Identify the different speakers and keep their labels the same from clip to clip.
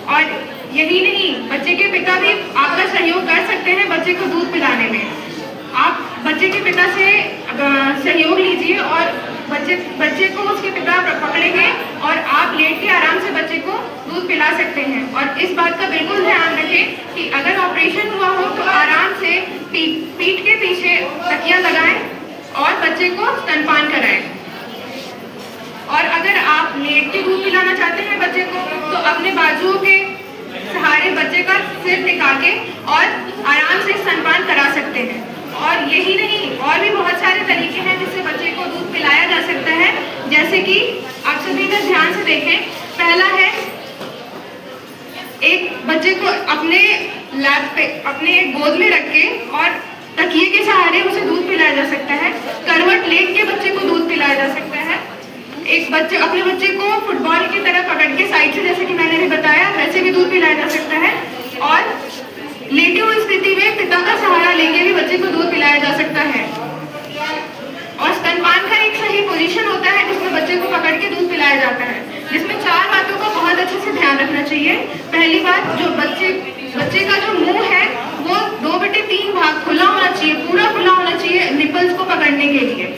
Speaker 1: और यही नहीं, बच्चे के पिता भी आपका सहयोग कर सकते हैं बच्चे को दूध पिलाने में। आप बच्चे के पिता से सहयोग लीजिए और बच्चे को उसके पिता पकड़ेंगे और आप लेट के आराम से बच्चे को दूध पिला सकते हैं। और इस बात का बिल्कुल ध्यान रखें कि अगर ऑपरेशन हुआ हो तो आराम से पीठ के पीछे तकिया लगाएं और बच्चे को स्तनपान कराएं। और अगर आप लेट के दूध पिलाना चाहते हैं बच्चे को तो अपने बाजुओं के सहारे बच्चे का सिर टिका के और आराम से स्तनपान करा सकते हैं। और यही नहीं, और भी बहुत सारे तरीके हैं जिससे बच्चे को दूध पिलाया जा सकता है। जैसे कि आप सभी का ध्यान से देखें, पहला है एक बच्चे को अपने लैप पे अपने गोद में रख के और तकिए के सहारे उसे दूध पिलाया जा सकता है। करवट लेट के बच्चे को दूध पिलाया जा सकता है। एक अपने बच्चे को फुटबॉल की तरह पकड़ के साइड से, जैसे कि मैंने भी बताया, वैसे भी दूध पिलाया जा सकता है। और लेटी हुई स्थिति में पिता का सहारा लेके भी बच्चे को दूध पिलाया जा सकता है। और स्तनपान का एक सही पोजीशन होता है जिसमें बच्चे को पकड़ के दूध पिलाया जाता है, जिसमें 4 बातों का बहुत अच्छे से ध्यान रखना चाहिए। पहली बात, जो बच्चे का जो मुंह है वो 2/3 भाग खुला होना चाहिए, पूरा खुला होना चाहिए निपल्स को पकड़ने के लिए।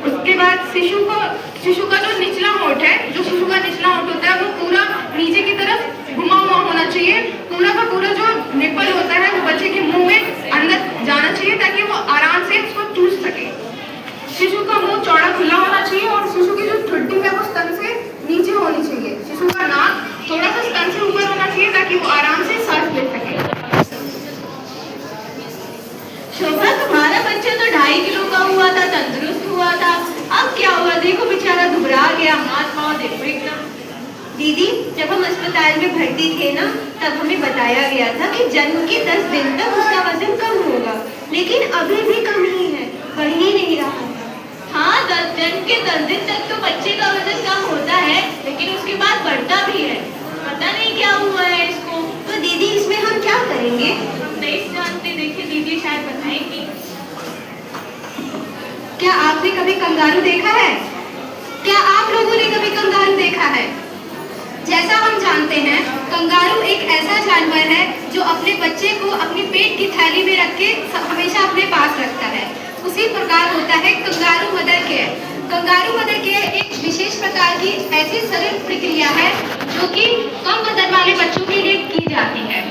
Speaker 1: उसके बाद शिशु का जो निचला होंठ है, जो शिशु का निचला होंठ होता है वो पूरा नीचे की तरफ घुमा हुआ होना चाहिए। पूरा का पूरा जो निपल होता है वो बच्चे के मुंह में अंदर जाना चाहिए ताकि वो आराम से उसको चूस सके। शिशु का मुंह चौड़ा खुला होना चाहिए और शिशु की जो ठुड्डी है वो स्तन से नीचे होनी चाहिए। शिशु का नाक थोड़ा सा स्तन से ऊपर होना चाहिए ताकि वो आराम से सांस ले सके।
Speaker 2: शोभा, तुम्हारा बच्चा तो 2.5 किलो का हुआ था, तंदुरुस्त हुआ था, अब क्या हुआ? देखो बेचारा घबरा गया, हाथ पाँव देखो एकदम।
Speaker 3: दीदी, जब हम अस्पताल में भर्ती थे ना, तब हमें बताया गया था कि जन्म के 10 दिन तक उसका वजन कम होगा, लेकिन अभी भी कम ही है, बढ़ ही नहीं रहा है।
Speaker 2: हाँ, जन्म के 10 दिन तक तो बच्चे का वजन कम होता है, लेकिन उसके बाद बढ़ता भी है। पता नहीं क्या हुआ है इसको।
Speaker 3: तो दीदी, इसमें हम क्या करेंगे?
Speaker 2: हम नहीं जानते, देखिए दीदी शायद बताएंगी।
Speaker 3: क्या आपने कभी कंगारू देखा है? क्या आप लोगों ने कभी कंगारू देखा है? जैसा हम जानते हैं, कंगारू एक ऐसा जानवर है जो अपने बच्चे को अपने पेट की थैली में रख के हमेशा अपने पास रखता है। उसी प्रकार होता है kangaroo mother care. Kangaroo mother care एक विशेष प्रकार की ऐसी सरल प्रक्रिया है जो कि कम वजन वाले बच्चों के लिए की जाती है।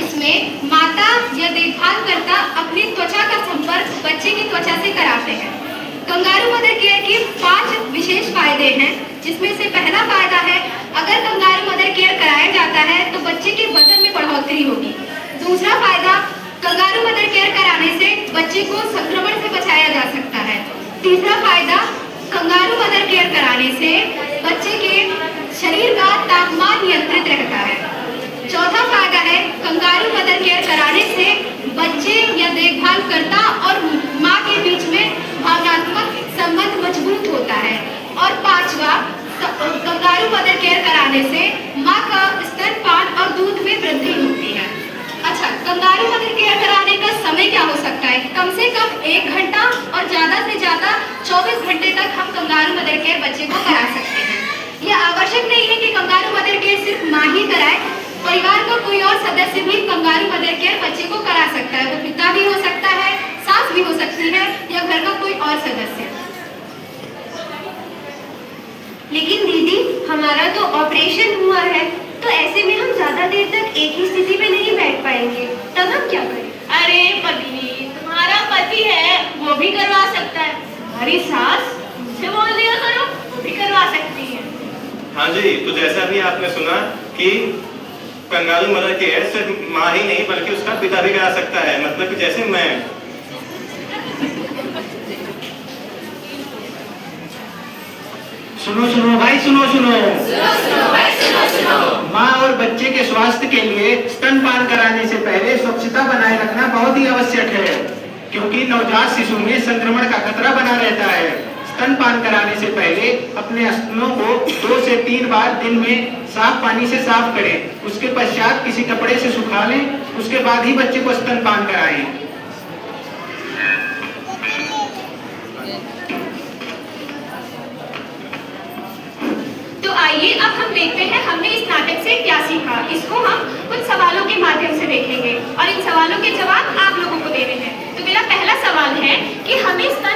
Speaker 3: इसमें माता या देखभाल करता अपनी त्वचा का संपर्क बच्चे की त्वचा से कराते हैं। कंगारू मदर केयर के 5 विशेष फायदे हैं, जिसमें से पहला फायदा है, अगर कंगारू मदर केयर कराया जाता है तो बच्चे के वजन में बढ़ोतरी होगी। दूसरा फायदा, कंगारू मदर केयर कराने से बच्चे को संक्रमण से बचाया जा सकता है। तीसरा फायदा, कंगारू मदर केयर कराने से बच्चे के शरीर का तापमान नियंत्रित रहता है। चौथा फायदा है, कंगारू मदर केयर कराने से बच्चे या देखभाल करता और माँ के बीच में भावनात्मक संबंध मजबूत होता है। और पांचवा, कंगारू मदर केयर कराने से माँ का स्तनपान और दूध में वृद्धि होती है। अच्छा, कंगारू मदर केयर कराने का समय क्या हो सकता है? कम से कम 1 घंटा और ज्यादा से ज्यादा 24 घंटे तक हम कंगारू मदर केयर बच्चे को करा सकते हैं। यह आवश्यक नहीं है कि कंगारू मदर केयर सिर्फ माँ ही कराए, परिवार का कोई और सदस्य भी कंगारू मदर केयर बच्चे को करा सकता है। वो पिता भी हो सकता है, सास भी हो सकती है, या घर का कोई और सदस्य। लेकिन दीदी, हमारा तो ऑपरेशन हुआ है, तो ऐसे में हम ज्यादा देर तक एक ही स्थिति में नहीं बैठ पाएंगे, तब हम क्या करें?
Speaker 2: अरे पत्नी, तुम्हारा पति है, वो भी करवा सकता है। तुम्हारी सास, मुझसे बोल दिया करो, वो भी करवा सकती है।
Speaker 4: हाँ जी, तो जैसा भी आपने सुना कि कंगारू मदर केयर सिर्फ माँ ही नहीं बल्कि उसका पिता भी करा सकता है। मतलब कि जैसे मैं
Speaker 5: सुनो भाई, सुनो
Speaker 2: भाई, सुनो।
Speaker 5: माँ और बच्चे के स्वास्थ्य के लिए स्तनपान कराने से पहले स्वच्छता बनाए रखना बहुत ही आवश्यक है, क्योंकि नवजात शिशु में संक्रमण का खतरा बना रहता है। स्तनपान कराने से पहले अपने स्तनों को 2 से 3 बार दिन में साफ पानी से साफ करें। उसके पश्चात किसी कपड़े से सुखा लें, उसके बाद ही बच्चे को स्तनपान कराएं।
Speaker 1: तो आइए अब हम देखते हैं हमने इस नाटक से क्या सीखा। इसको हम
Speaker 3: सवालों के माध्यम से देखेंगे और इन